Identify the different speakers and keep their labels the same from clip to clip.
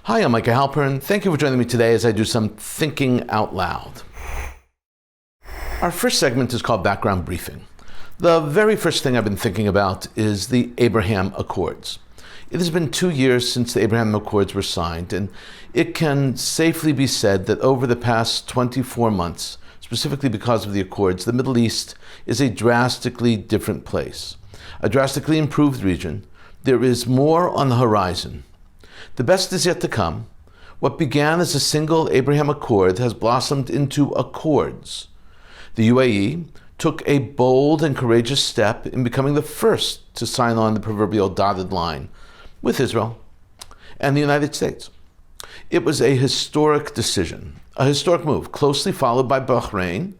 Speaker 1: Hi, I'm Micah Halpern. Thank you for joining me today as I do some thinking out loud. Our first segment is called Background Briefing. The very first thing I've been thinking about is the Abraham Accords. It has been 2 years since the Abraham Accords were signed, and it can safely be said that over the past 24 months, specifically because of the Accords, the Middle East is a drastically different place, a drastically improved region. There is more on the horizon. The best is yet to come. What began as a single Abraham Accord has blossomed into accords. The UAE took a bold and courageous step in becoming the first to sign on the proverbial dotted line with Israel and the United States. It was a historic decision, a historic move, closely followed by Bahrain.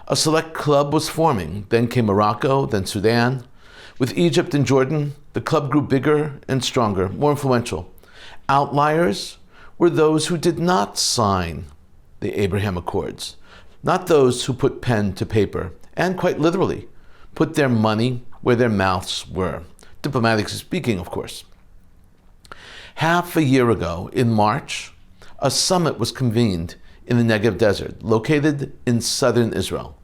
Speaker 1: A select club was forming. Then came Morocco, then Sudan. With Egypt and Jordan, the club grew bigger and stronger, more influential. Outliers were those who did not sign the Abraham Accords, not those who put pen to paper, and quite literally, put their money where their mouths were. Diplomatically speaking, of course. Half a year ago, in March, a summit was convened in the Negev Desert, located in southern Israel.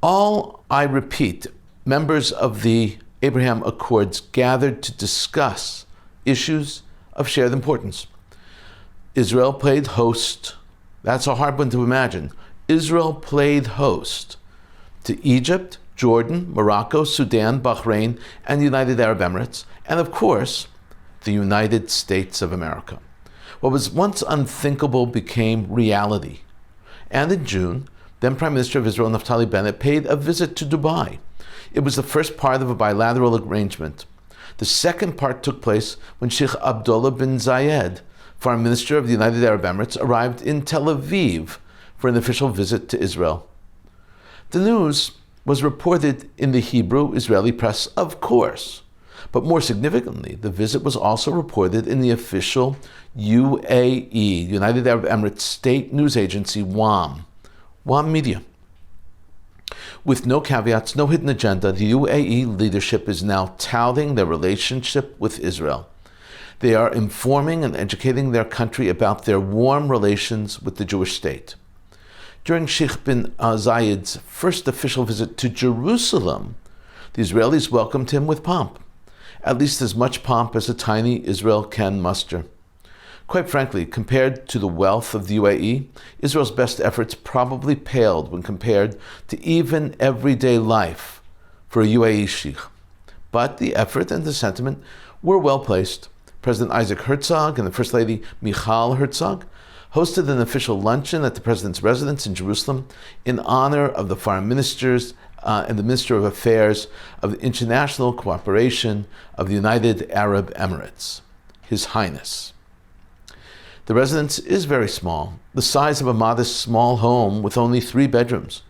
Speaker 1: All, I repeat, members of the Abraham Accords gathered to discuss issues of shared importance. Israel played host. That's a hard one to imagine. Israel played host to Egypt, Jordan, Morocco, Sudan, Bahrain, and the United Arab Emirates, and of course, the United States of America. What was once unthinkable became reality. And in June, then Prime Minister of Israel, Naftali Bennett, paid a visit to Dubai. It was the first part of a bilateral arrangement. The second part took place when Sheikh Abdullah bin Zayed, Foreign Minister of the United Arab Emirates, arrived in Tel Aviv for an official visit to Israel. The news was reported in the Hebrew Israeli press, of course, but more significantly, the visit was also reported in the official UAE, United Arab Emirates state news agency, WAM Media. With no caveats, no hidden agenda, the UAE leadership is now touting their relationship with Israel. They are informing and educating their country about their warm relations with the Jewish state. During Sheikh bin Zayed's first official visit to Jerusalem, the Israelis welcomed him with pomp, at least as much pomp as a tiny Israel can muster. Quite frankly, compared to the wealth of the UAE, Israel's best efforts probably paled when compared to even everyday life for a UAE sheikh. But the effort and the sentiment were well placed. President Isaac Herzog and the First Lady Michal Herzog hosted an official luncheon at the president's residence in Jerusalem in honor of the foreign ministers and the Minister of Affairs of the International Cooperation of the United Arab Emirates, His Highness. The residence is very small, the size of a modest small home with only 3 bedrooms.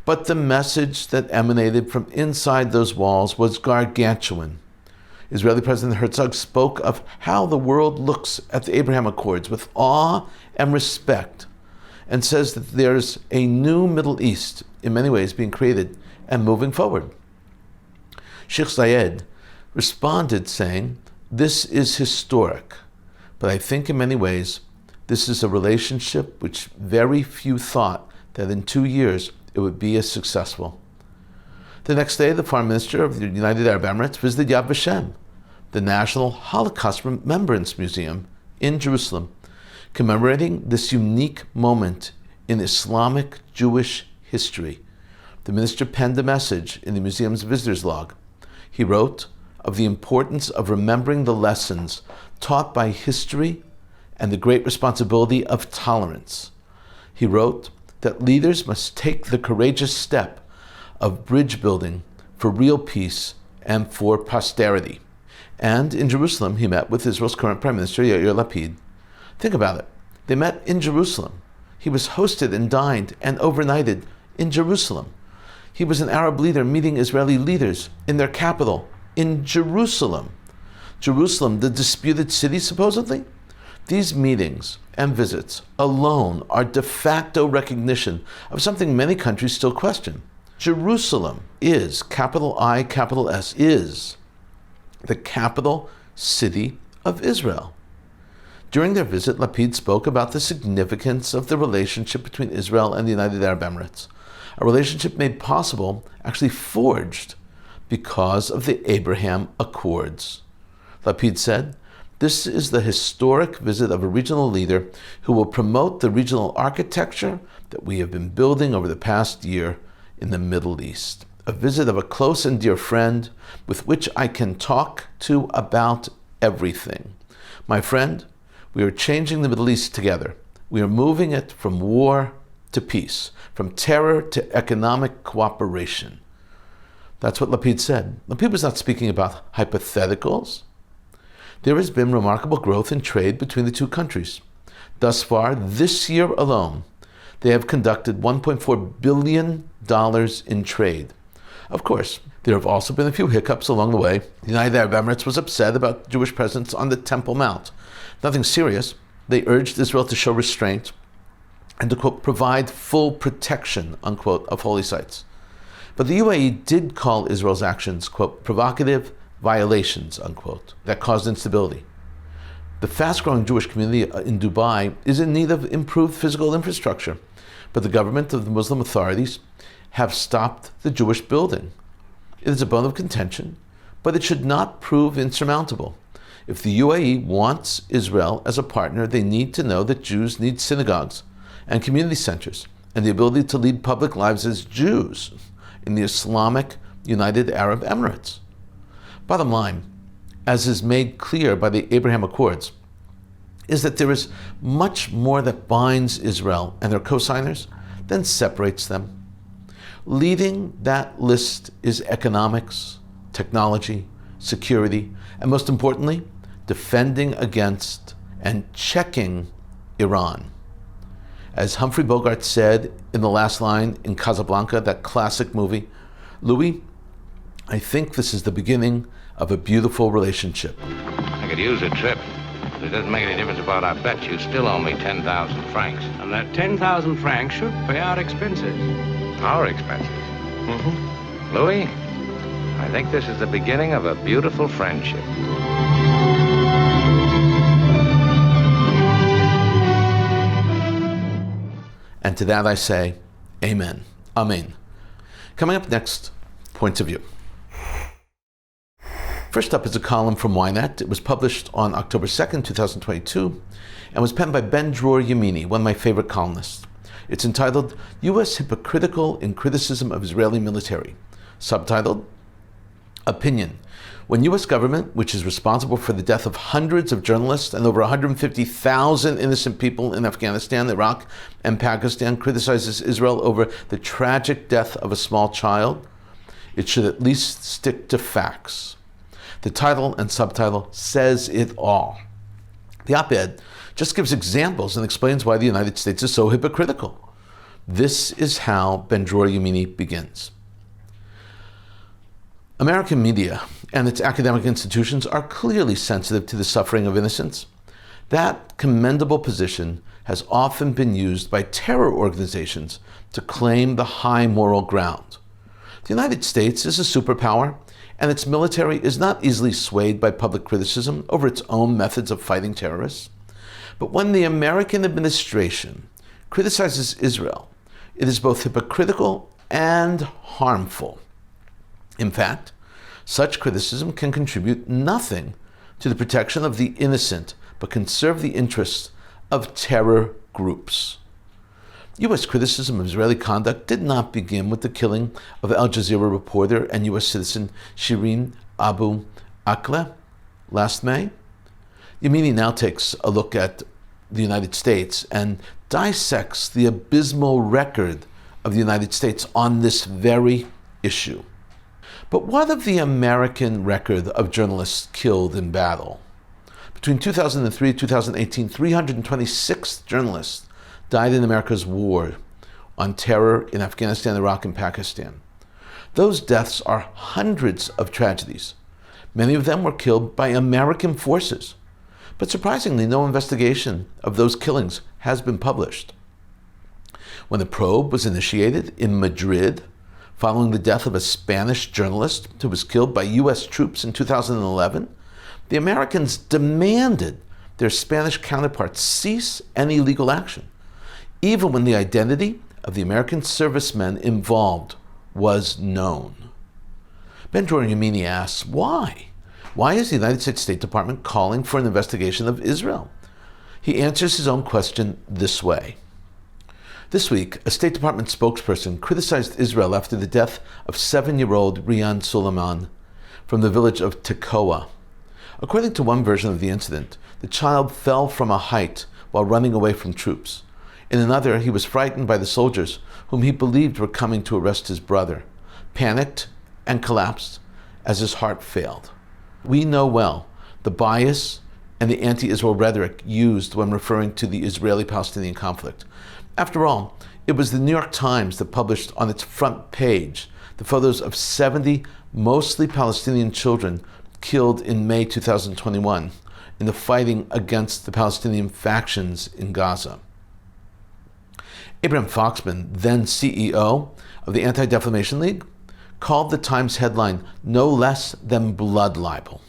Speaker 1: But the message that emanated from inside those walls was gargantuan. Israeli President Herzog spoke of how the world looks at the Abraham Accords with awe and respect, and says that there's a new Middle East in many ways being created and moving forward. Sheikh Zayed responded saying, "This is historic. But I think in many ways, this is a relationship which very few thought that in 2 years it would be as successful." The next day, the Foreign Minister of the United Arab Emirates visited Yad Vashem, the National Holocaust Remembrance Museum in Jerusalem, commemorating this unique moment in Islamic Jewish history. The minister penned a message in the museum's visitor's log. He wrote of the importance of remembering the lessons taught by history and the great responsibility of tolerance. He wrote that leaders must take the courageous step of bridge building for real peace and for posterity. And in Jerusalem, he met with Israel's current Prime Minister, Yair Lapid. Think about it. They met in Jerusalem. He was hosted and dined and overnighted in Jerusalem. He was an Arab leader meeting Israeli leaders in their capital, in Jerusalem. Jerusalem, the disputed city, supposedly? These meetings and visits alone are de facto recognition of something many countries still question. Jerusalem is, capital I, capital S, is the capital city of Israel. During their visit, Lapid spoke about the significance of the relationship between Israel and the United Arab Emirates, a relationship made possible, actually forged, because of the Abraham Accords. Lapid said, "This is the historic visit of a regional leader who will promote the regional architecture that we have been building over the past year in the Middle East. A visit of a close and dear friend with which I can talk to about everything. My friend, we are changing the Middle East together. We are moving it from war to peace, from terror to economic cooperation." That's what Lapid said. Lapid was not speaking about hypotheticals. There has been remarkable growth in trade between the two countries. Thus far, this year alone, they have conducted $1.4 billion in trade. Of course, there have also been a few hiccups along the way. The United Arab Emirates was upset about Jewish presence on the Temple Mount. Nothing serious. They urged Israel to show restraint and to, quote, provide full protection, unquote, of holy sites. But the UAE did call Israel's actions, quote, provocative violations, unquote, that caused instability. The fast-growing Jewish community in Dubai is in need of improved physical infrastructure, but the government of the Muslim authorities have stopped the Jewish building. It is a bone of contention, but it should not prove insurmountable. If the UAE wants Israel as a partner, they need to know that Jews need synagogues and community centers and the ability to lead public lives as Jews in the Islamic United Arab Emirates. Bottom line, as is made clear by the Abraham Accords, is that there is much more that binds Israel and their co-signers than separates them. Leading that list is economics, technology, security, and most importantly, defending against and checking Iran. As Humphrey Bogart said in the last line in Casablanca, that classic movie, "Louis, I think this is the beginning of a beautiful relationship."
Speaker 2: I could use a trip. It doesn't make any difference about our bet. You still owe me 10,000 francs.
Speaker 3: And that 10,000 francs should pay our expenses.
Speaker 2: Our expenses? Louis, I think this is the beginning of a beautiful friendship.
Speaker 1: And to that I say, amen. Amen. Coming up next, points of view. First up is a column from Ynet. It was published on October 2nd, 2022, and was penned by Ben-Dror Yemini, one of my favorite columnists. It's entitled, U.S. Hypocritical in Criticism of Israeli Military. Subtitled, Opinion. When U.S. government, which is responsible for the death of hundreds of journalists and over 150,000 innocent people in Afghanistan, Iraq, and Pakistan, criticizes Israel over the tragic death of a small child, it should at least stick to facts. The title and subtitle says it all. The op-ed just gives examples and explains why the United States is so hypocritical. This is how Ben-Dror Yemini begins. American media and its academic institutions are clearly sensitive to the suffering of innocents. That commendable position has often been used by terror organizations to claim the high moral ground. The United States is a superpower, and its military is not easily swayed by public criticism over its own methods of fighting terrorists. But when the American administration criticizes Israel, it is both hypocritical and harmful. In fact, such criticism can contribute nothing to the protection of the innocent, but can serve the interests of terror groups. U.S. criticism of Israeli conduct did not begin with the killing of Al Jazeera reporter and U.S. citizen Shireen Abu Akleh last May. Yemini now takes a look at the United States and dissects the abysmal record of the United States on this very issue. But what of the American record of journalists killed in battle? Between 2003 and 2018, 326 journalists died in America's war on terror in Afghanistan, Iraq, and Pakistan. Those deaths are hundreds of tragedies. Many of them were killed by American forces. But surprisingly, no investigation of those killings has been published. When the probe was initiated in Madrid, following the death of a Spanish journalist who was killed by U.S. troops in 2011, the Americans demanded their Spanish counterparts cease any legal action, even when the identity of the American servicemen involved was known. Ben-Dror Yemini asks, why? Why is the United States State Department calling for an investigation of Israel? He answers his own question this way. This week, a State Department spokesperson criticized Israel after the death of 7-year-old Rian Suleiman from the village of Tekoa. According to one version of the incident, the child fell from a height while running away from troops. In another, he was frightened by the soldiers, whom he believed were coming to arrest his brother, panicked and collapsed as his heart failed. We know well the bias and the anti-Israel rhetoric used when referring to the Israeli-Palestinian conflict. After all, it was the New York Times that published on its front page the photos of 70 mostly Palestinian children killed in May 2021 in the fighting against the Palestinian factions in Gaza. Abraham Foxman, then CEO of the Anti-Defamation League, called the Times headline no less than blood libel.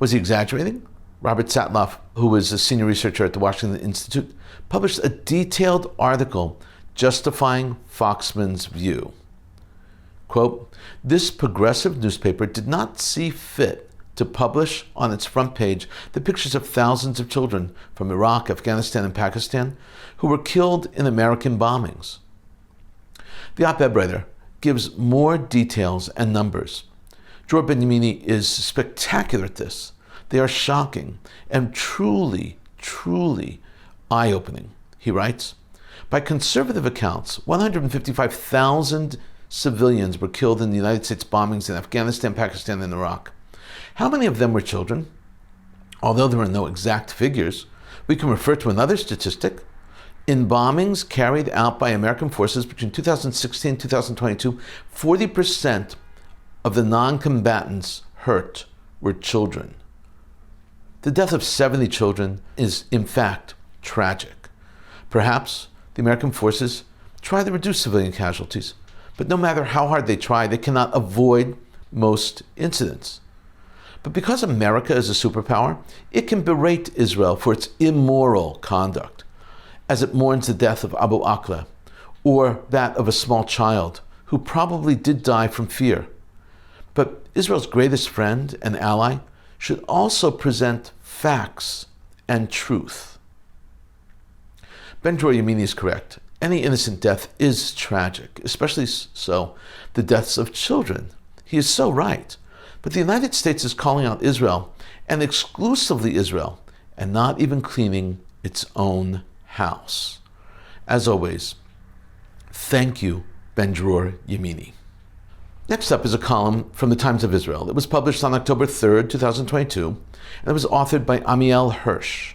Speaker 1: Was he exaggerating? Robert Satloff, who was a senior researcher at the Washington Institute, published a detailed article justifying Foxman's view. Quote, this progressive newspaper did not see fit to publish on its front page the pictures of thousands of children from Iraq, Afghanistan, and Pakistan who were killed in American bombings. The op-ed writer gives more details and numbers. Dror Ben-Yemini is spectacular at this. They are shocking and truly, truly eye-opening. He writes, by conservative accounts, 155,000 civilians were killed in the United States bombings in Afghanistan, Pakistan, and Iraq. How many of them were children? Although there are no exact figures, we can refer to another statistic. In bombings carried out by American forces between 2016 and 2022, 40% of the non-combatants hurt were children. The death of 70 children is, in fact, tragic. Perhaps the American forces try to reduce civilian casualties, but no matter how hard they try, they cannot avoid most incidents. But because America is a superpower, it can berate Israel for its immoral conduct, as it mourns the death of Abu Akleh, or that of a small child who probably did die from fear. But Israel's greatest friend and ally should also present facts and truth. Ben-Dror Yemini is correct. Any innocent death is tragic, especially so the deaths of children. He is so right. But the United States is calling out Israel, and exclusively Israel, and not even cleaning its own house. As always, thank you, Ben-Dror Yemini. Next up is a column from the Times of Israel. It was published on October 3rd, 2022, and it was authored by Amiel Hirsch.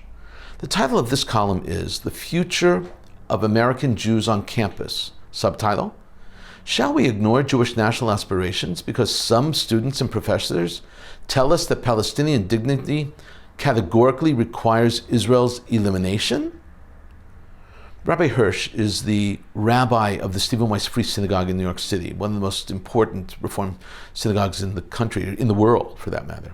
Speaker 1: The title of this column is The Future of American Jews on Campus. Subtitle, shall we ignore Jewish national aspirations because some students and professors tell us that Palestinian dignity categorically requires Israel's elimination? Rabbi Hirsch is the rabbi of the Stephen Weiss Free Synagogue in New York City, one of the most important Reform synagogues in the country, in the world for that matter.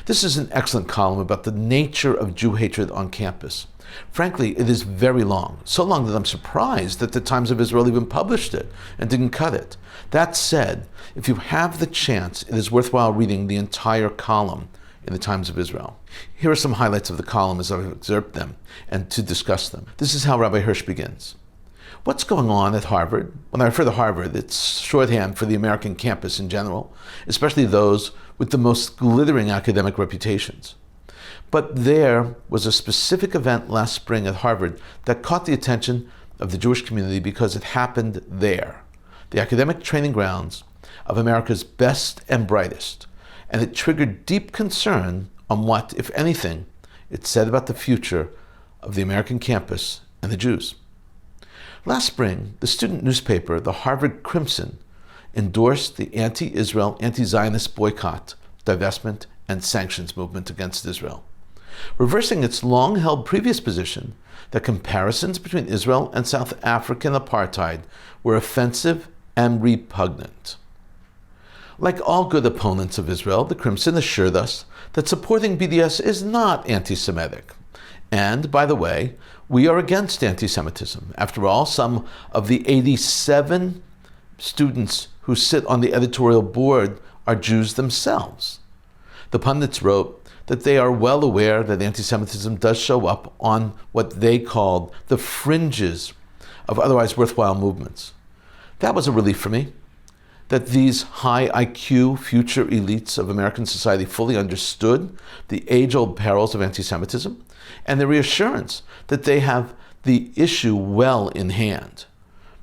Speaker 1: This is an excellent column about the nature of Jew hatred on campus. Frankly, it is very long, so long that I'm surprised that the Times of Israel even published it and didn't cut it. That said, if you have the chance, it is worthwhile reading the entire column in the Times of Israel. Here are some highlights of the column as I've observed them and to discuss them. This is how Rabbi Hirsch begins. What's going on at Harvard? When I refer to Harvard, it's shorthand for the American campus in general, especially those with the most glittering academic reputations. But there was a specific event last spring at Harvard that caught the attention of the Jewish community because it happened there, the academic training grounds of America's best and brightest, and it triggered deep concern on what, if anything, it said about the future of the American campus and the Jews. Last spring, the student newspaper, the Harvard Crimson, endorsed the anti-Israel, anti-Zionist boycott, divestment, and sanctions movement against Israel, reversing its long-held previous position that comparisons between Israel and South African apartheid were offensive and repugnant. Like all good opponents of Israel, the Crimson assured us that supporting BDS is not anti-Semitic, And, by the way, we are against anti-Semitism. After all, some of the 87 students who sit on the editorial board are Jews themselves. The pundits wrote that they are well aware that anti-Semitism does show up on what they called the fringes of otherwise worthwhile movements. That was a relief for me, that these high IQ future elites of American society fully understood the age-old perils of anti-Semitism, and the reassurance that they have the issue well in hand,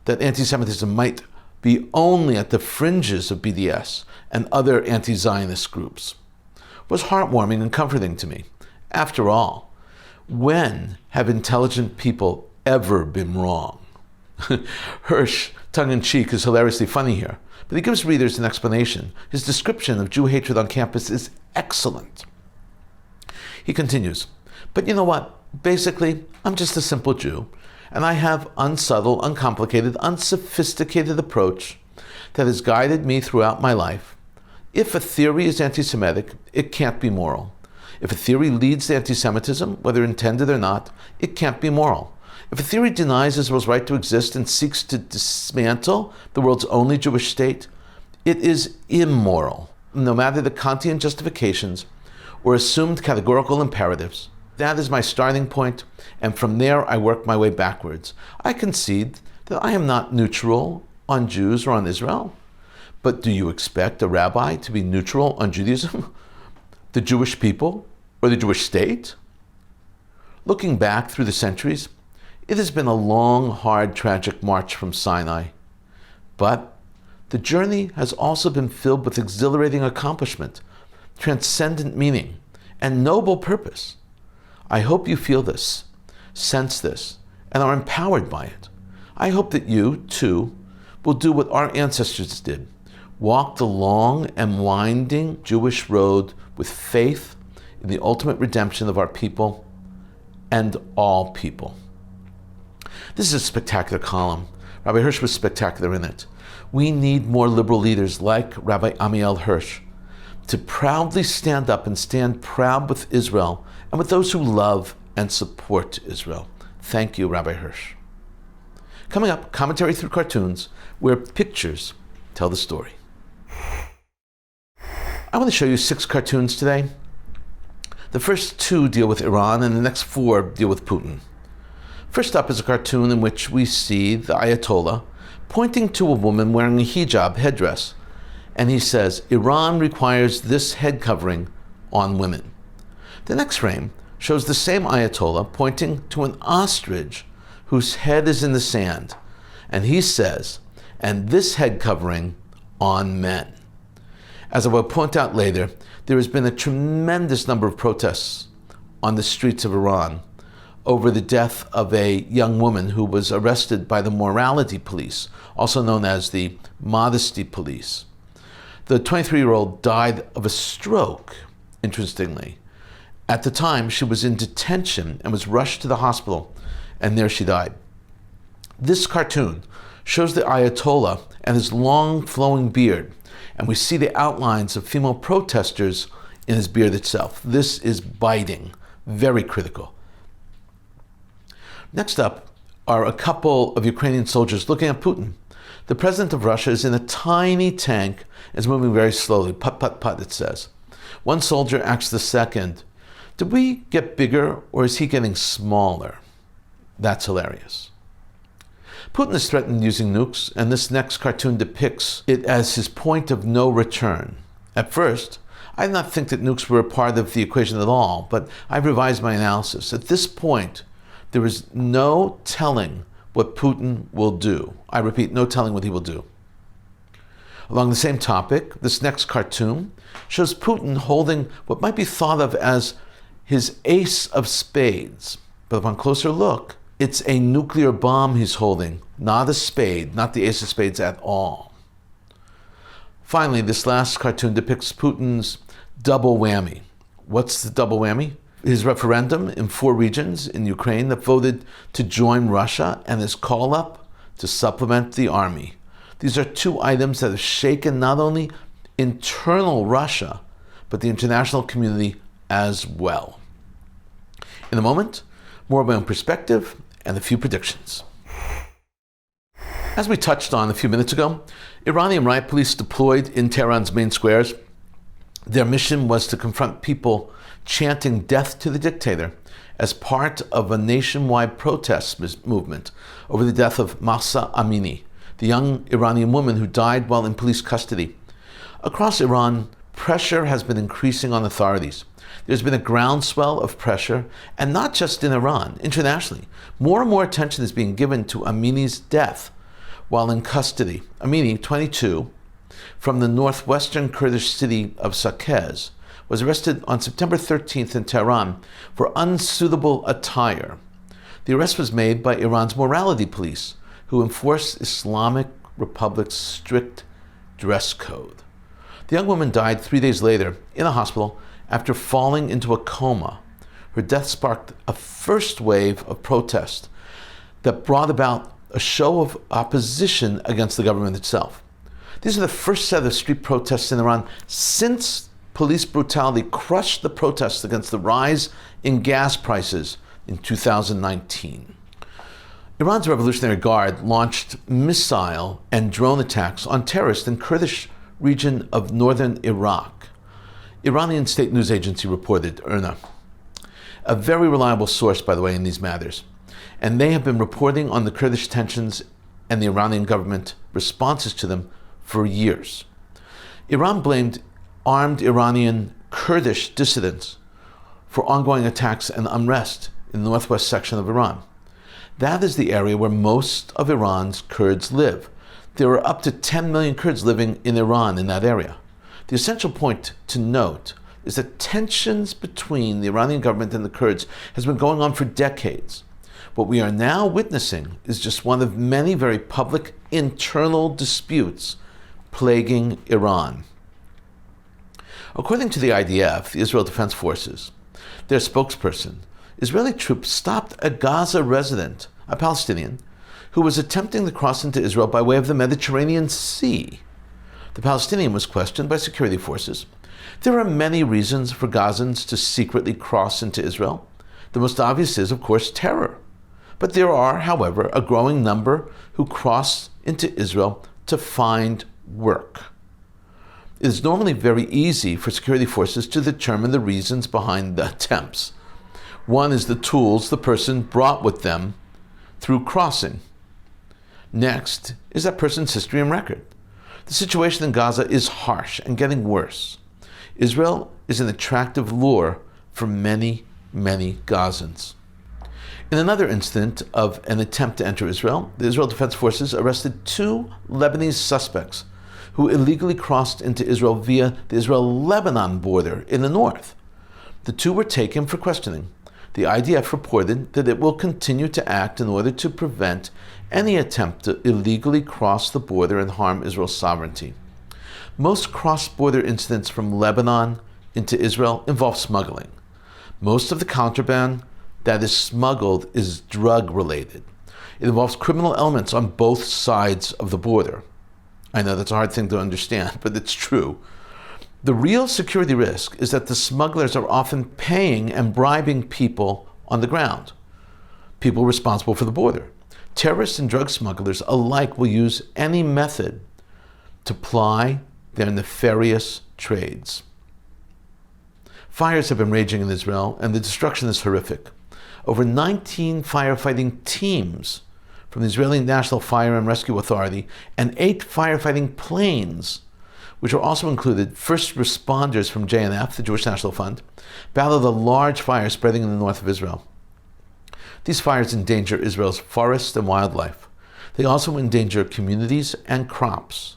Speaker 1: that anti-Semitism might be only at the fringes of BDS and other anti-Zionist groups, was heartwarming and comforting to me. After all, when have intelligent people ever been wrong? Hirsch, tongue-in-cheek, is hilariously funny here, but he gives readers an explanation. His description of Jew hatred on campus is excellent. He continues, but you know what? Basically, I'm just a simple Jew, and I have unsubtle, uncomplicated, unsophisticated approach that has guided me throughout my life. If a theory is anti-Semitic, it can't be moral. If a theory leads to anti-Semitism, whether intended or not, it can't be moral. If a theory denies Israel's right to exist and seeks to dismantle the world's only Jewish state, it is immoral, no matter the Kantian justifications or assumed categorical imperatives. That is my starting point, and from there I work my way backwards. I concede that I am not neutral on Jews or on Israel. But do you expect a rabbi to be neutral on Judaism, the Jewish people, or the Jewish state? Looking back through the centuries, it has been a long, hard, tragic march from Sinai. But the journey has also been filled with exhilarating accomplishment, transcendent meaning, and noble purpose. I hope you feel this, sense this, and are empowered by it. I hope that you, too, will do what our ancestors did. Walk the long and winding Jewish road with faith in the ultimate redemption of our people and all people. This is a spectacular column. Rabbi Hirsch was spectacular in it. We need more liberal leaders like Rabbi Amiel Hirsch to proudly stand up and stand proud with Israel and with those who love and support Israel. Thank you, Rabbi Hirsch. Coming up, commentary through cartoons where pictures tell the story. I want to show you 6 cartoons today. The first 2 deal with Iran and the next 4 deal with Putin. First up is a cartoon in which we see the Ayatollah pointing to a woman wearing a hijab headdress, and he says, Iran requires this head covering on women. The next frame shows the same Ayatollah pointing to an ostrich whose head is in the sand, and he says, and this head covering on men. As I will point out later, there has been a tremendous number of protests on the streets of Iran over the death of a young woman who was arrested by the morality police, also known as the modesty police. The 23-year-old died of a stroke, interestingly. At the time, she was in detention and was rushed to the hospital, and there she died. This cartoon shows the Ayatollah and his long flowing beard, and we see the outlines of female protesters in his beard itself. This is biting, very critical. Next up are a couple of Ukrainian soldiers looking at Putin. The president of Russia is in a tiny tank and is moving very slowly. Put, put, put, it says. One soldier asks the second, did we get bigger or is he getting smaller? That's hilarious. Putin is threatened using nukes, and this next cartoon depicts it as his point of no return. At first, I did not think that nukes were a part of the equation at all, but I've revised my analysis. At this point, there is no telling what Putin will do. I repeat, no telling what he will do. Along the same topic, this next cartoon shows Putin holding what might be thought of as his ace of spades. But upon closer look, it's a nuclear bomb he's holding, not a spade, not the ace of spades at all. Finally, this last cartoon depicts Putin's double whammy. What's the double whammy? His referendum in 4 regions in Ukraine that voted to join Russia and his call up to supplement the army. These are 2 items that have shaken not only internal Russia, but the international community as well. In a moment, More of my own perspective and a few predictions. As we touched on a few minutes ago, Iranian riot police deployed in Tehran's main squares. Their mission was to confront people chanting death to the dictator as part of a nationwide protest movement over the death of Mahsa Amini, the young Iranian woman who died while in police custody. Across Iran, pressure has been increasing on authorities. There's been a groundswell of pressure, and not just in Iran, internationally. More and more attention is being given to Amini's death while in custody. Amini, 22, from the northwestern Kurdish city of Saqqez, was arrested on September 13th in Tehran for unsuitable attire. The arrest was made by Iran's morality police, who enforce Islamic Republic's strict dress code. The young woman died 3 days later in a hospital after falling into a coma. Her death sparked a first wave of protest that brought about a show of opposition against the government itself. These are the first set of street protests in Iran since police brutality crushed the protests against the rise in gas prices in 2019. Iran's Revolutionary Guard launched missile and drone attacks on terrorists in Kurdish region of northern Iraq. Iranian state news agency reported, IRNA, a very reliable source, by the way, in these matters. And they have been reporting on the Kurdish tensions and the Iranian government responses to them for years. Iran blamed armed Iranian Kurdish dissidents for ongoing attacks and unrest in the northwest section of Iran. That is the area where most of Iran's Kurds live. There are up to 10 million Kurds living in Iran in that area. The essential point to note is that tensions between the Iranian government and the Kurds has been going on for decades. What we are now witnessing is just one of many very public internal disputes plaguing Iran. According to the IDF, the Israel Defense Forces, their spokesperson, Israeli troops stopped a Gaza resident, a Palestinian, who was attempting to cross into Israel by way of the Mediterranean Sea. The Palestinian was questioned by security forces. There are many reasons for Gazans to secretly cross into Israel. The most obvious is, of course, terror. But there are, however, a growing number who cross into Israel to find work. It is normally very easy for security forces to determine the reasons behind the attempts. One is the tools the person brought with them through crossing. Next is that person's history and record. The situation in Gaza is harsh and getting worse. Israel is an attractive lure for many, many Gazans. In another incident of an attempt to enter Israel, the Israel Defense Forces arrested 2 Lebanese suspects who illegally crossed into Israel via the Israel-Lebanon border in the north. The 2 were taken for questioning. The IDF reported that it will continue to act in order to prevent any attempt to illegally cross the border and harm Israel's sovereignty. Most cross-border incidents from Lebanon into Israel involve smuggling. Most of the contraband that is smuggled is drug-related. It involves criminal elements on both sides of the border. I know that's a hard thing to understand, but it's true. The real security risk is that the smugglers are often paying and bribing people on the ground, people responsible for the border. Terrorists and drug smugglers alike will use any method to ply their nefarious trades. Fires have been raging in Israel, and the destruction is horrific. Over 19 firefighting teams from the Israeli National Fire and Rescue Authority and 8 firefighting planes, which are also included first responders from JNF, the Jewish National Fund, battled a large fire spreading in the north of Israel. These fires endanger Israel's forests and wildlife. They also endanger communities and crops.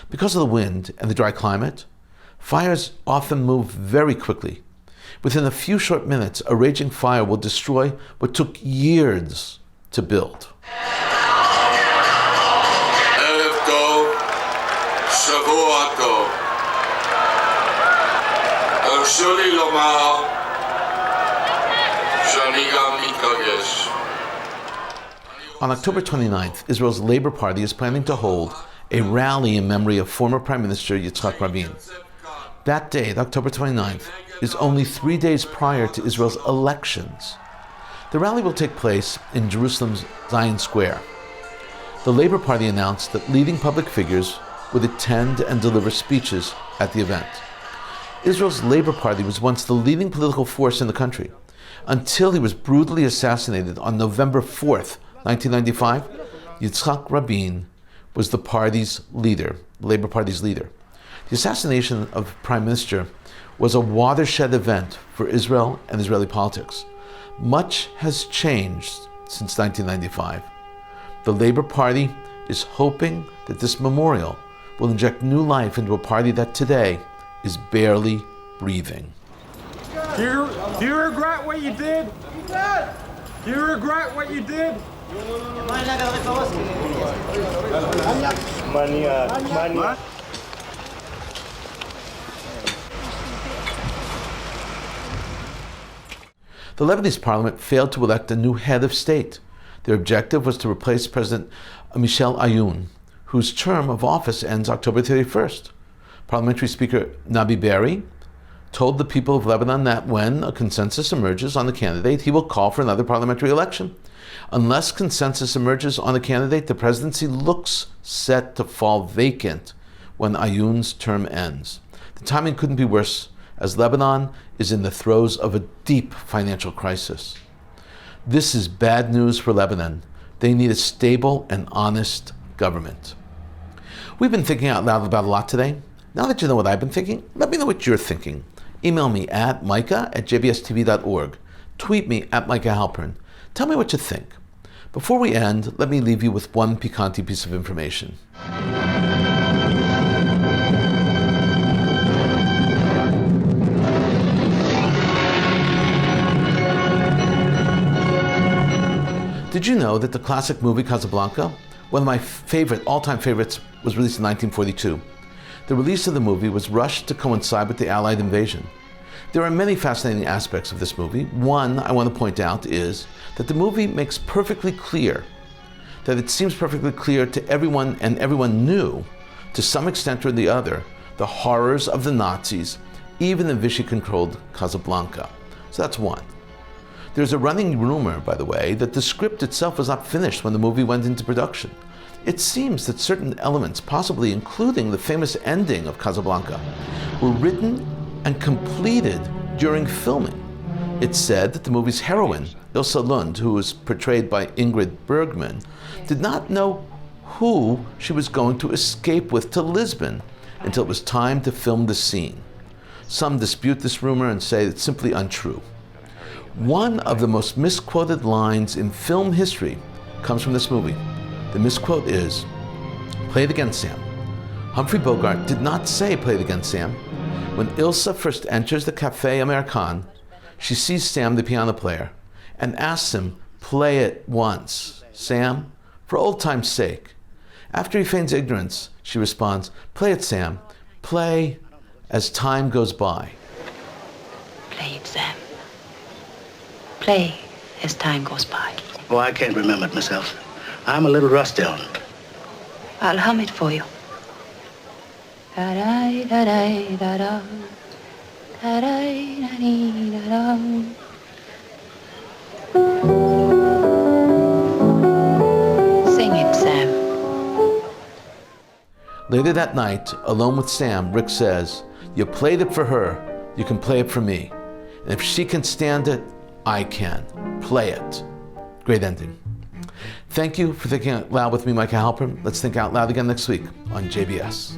Speaker 1: Because of the wind and the dry climate, fires often move very quickly. Within a few short minutes, a raging fire will destroy what took years to build. On October 29th, Israel's Labor Party is planning to hold a rally in memory of former Prime Minister Yitzhak Rabin. That date, October 29th, is only 3 days prior to Israel's elections. The rally will take place in Jerusalem's Zion Square. The Labour Party announced that leading public figures would attend and deliver speeches at the event. Israel's Labour Party was once the leading political force in the country, until he was brutally assassinated on November 4th, 1995. Yitzhak Rabin was the party's leader, the Labour Party's leader. The assassination of Prime Minister was a watershed event for Israel and Israeli politics. Much has changed since 1995. The Labour Party is hoping that this memorial will inject new life into a party that today is barely breathing.
Speaker 4: Do you regret what you did? Do you regret what you did?
Speaker 1: The Lebanese parliament failed to elect a new head of state. Their objective was to replace President Michel Aoun, whose term of office ends October 31st. Parliamentary Speaker Nabi Berri told the people of Lebanon that when a consensus emerges on the candidate, he will call for another parliamentary election. Unless consensus emerges on a candidate, the presidency looks set to fall vacant when Aoun's term ends. The timing couldn't be worse, as Lebanon is in the throes of a deep financial crisis. This is bad news for Lebanon. They need a stable and honest government. We've been thinking out loud about a lot today. Now that you know what I've been thinking, let me know what you're thinking. Email me at micah@jbstv.org. Tweet me at Micah Halpern. Tell me what you think. Before we end, let me leave you with one piquante piece of information. Did you know that the classic movie Casablanca, one of my all-time favorites, was released in 1942? The release of the movie was rushed to coincide with the Allied invasion. There are many fascinating aspects of this movie. One I want to point out is that the movie makes perfectly clear, that it seems perfectly clear to everyone, and everyone knew, to some extent or the other, the horrors of the Nazis, even in Vichy-controlled Casablanca. So that's one. There's a running rumor, by the way, that the script itself was not finished when the movie went into production. It seems that certain elements, possibly including the famous ending of Casablanca, were written and completed during filming. It's said that the movie's heroine, Ilse Lund, who was portrayed by Ingrid Bergman, did not know who she was going to escape with to Lisbon until it was time to film the scene. Some dispute this rumor and say it's simply untrue. One of the most misquoted lines in film history comes from this movie. The misquote is, "Play it again, Sam." Humphrey Bogart did not say "play it again, Sam." When Ilse first enters the Café American, she sees Sam, the piano player, and asks him, "Play it once, Sam, for old time's sake." After he feigns ignorance, she responds, "Play it, Sam. Play as time goes by."
Speaker 5: Play it, Sam. Play as time goes by.
Speaker 6: Oh, I can't remember it myself. I'm a little rusty on it.
Speaker 5: I'll hum it for you. Da-da-da-da-da-da. Da-da-da-da-da-da. Sing it, Sam.
Speaker 1: Later that night, alone with Sam, Rick says, "You played it for her, you can play it for me. And if she can stand it, I can. Play it." Great ending. Thank you for thinking out loud with me, Micah Halpern. Let's think out loud again next week on JBS.